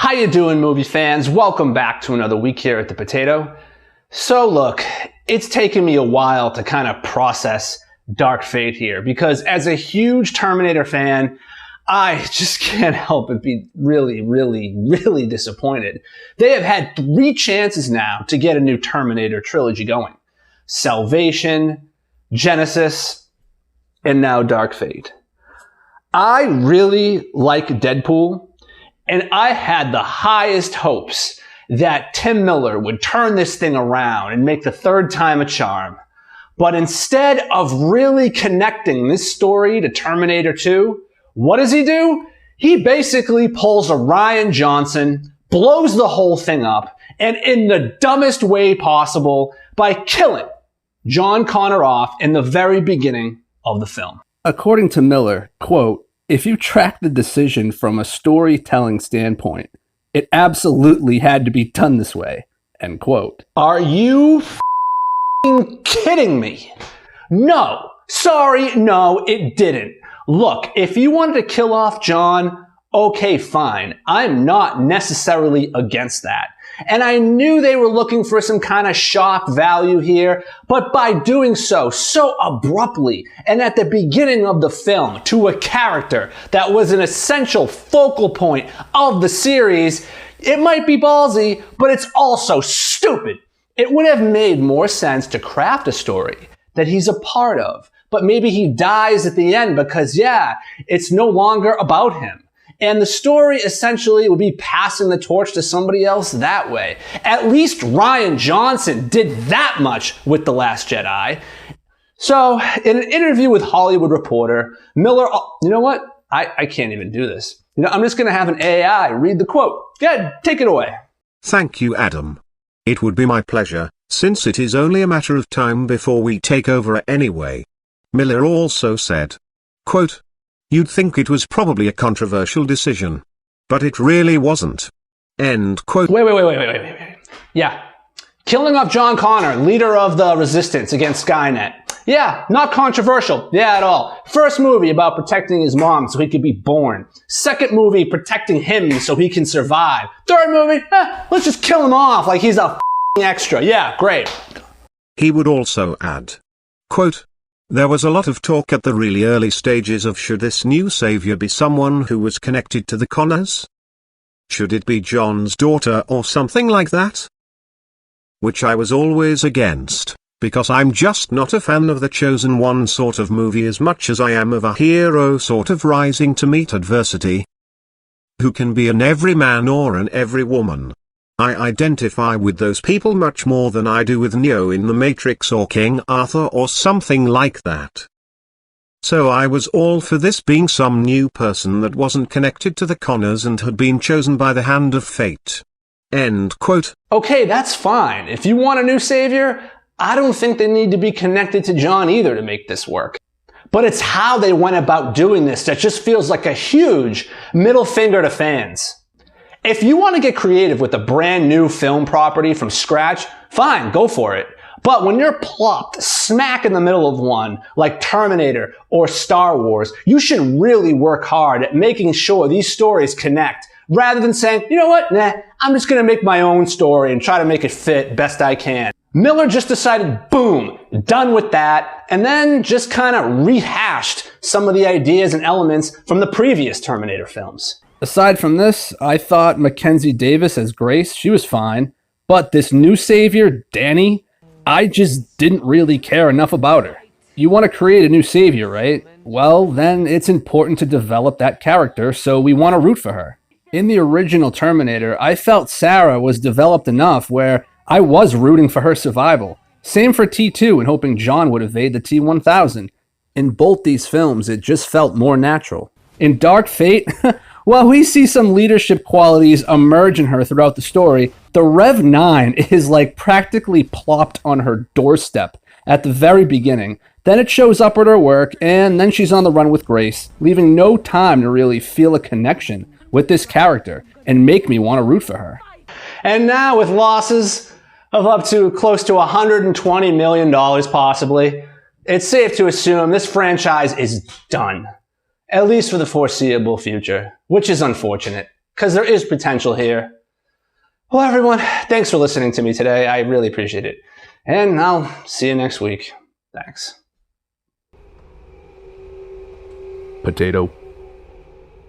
How you doing, movie fans? Welcome back to another week here at The Potato. So look, it's taken me a while to kind of process Dark Fate here because as a huge Terminator fan, I just can't help but be really disappointed. They have had 3 chances now to get a new Terminator trilogy going. Salvation, Genesis, and now Dark Fate. I really like Deadpool, and I had the highest hopes that Tim Miller would turn this thing around and make the third time a charm. But instead of really connecting this story to Terminator 2, what does he do? He basically pulls a Rian Johnson, blows the whole thing up, and in the dumbest way possible by killing John Connor off in the very beginning of the film. According to Miller, quote, "If you track the decision from a storytelling standpoint, it absolutely had to be done this way," end quote. Are you f***ing kidding me? No. Sorry, no, it didn't. Look, if you wanted to kill off John, okay, fine. I'm not necessarily against that. And I knew they were looking for some kind of shock value here, but by doing so abruptly and at the beginning of the film to a character that was an essential focal point of the series, it might be ballsy, but it's also stupid. It would have made more sense to craft a story that he's a part of, but maybe he dies at the end because, yeah, it's no longer about him. And the story essentially would be passing the torch to somebody else that way. At least Rian Johnson did that much with The Last Jedi. So, in an interview with Hollywood Reporter, Miller, you know what? I can't even do this. I'm just going to have an AI read the quote. Good, take it away. Thank you, Adam. It would be my pleasure, since it is only a matter of time before we take over anyway. Miller also said, quote, "You'd think it was probably a controversial decision, but it really wasn't." End quote. Wait. Yeah. Killing off John Connor, leader of the resistance against Skynet. Yeah, not controversial. Yeah, at all. First movie about protecting his mom so he could be born. Second movie protecting him so he can survive. Third movie, let's just kill him off like he's a f***ing extra. Yeah, great. He would also add, quote, "There was a lot of talk at the really early stages of should this new savior be someone who was connected to the Connors? Should it be John's daughter or something like that? Which I was always against, because I'm just not a fan of the chosen one sort of movie as much as I am of a hero sort of rising to meet adversity, who can be an everyman or an everywoman. I identify with those people much more than I do with Neo in The Matrix or King Arthur or something like that. So I was all for this being some new person that wasn't connected to the Connors and had been chosen by the hand of fate." End quote. Okay, that's fine. If you want a new savior, I don't think they need to be connected to John either to make this work. But it's how they went about doing this that just feels like a huge middle finger to fans. If you want to get creative with a brand new film property from scratch, fine, go for it. But when you're plopped smack in the middle of one, like Terminator or Star Wars, you should really work hard at making sure these stories connect, rather than saying, you know what, nah, I'm just going to make my own story and try to make it fit best I can. Miller just decided, boom, done with that, and then just kind of rehashed some of the ideas and elements from the previous Terminator films. Aside from this, I thought Mackenzie Davis as Grace, she was fine. But this new savior, Danny, I just didn't really care enough about her. You want to create a new savior, right? Well, then it's important to develop that character, so we want to root for her. In the original Terminator, I felt Sarah was developed enough where I was rooting for her survival. Same for T2 and hoping John would evade the T-1000. In both these films, it just felt more natural. In Dark Fate, while we see some leadership qualities emerge in her throughout the story, the Rev 9 is like practically plopped on her doorstep at the very beginning. Then it shows up at her work, and then she's on the run with Grace, leaving no time to really feel a connection with this character and make me want to root for her. And now with losses of up to close to $120 million possibly, it's safe to assume this franchise is done. At least for the foreseeable future, which is unfortunate. because there is potential here. Well, everyone, thanks for listening to me today. I really appreciate it. And I'll see you next week. Thanks. Potato.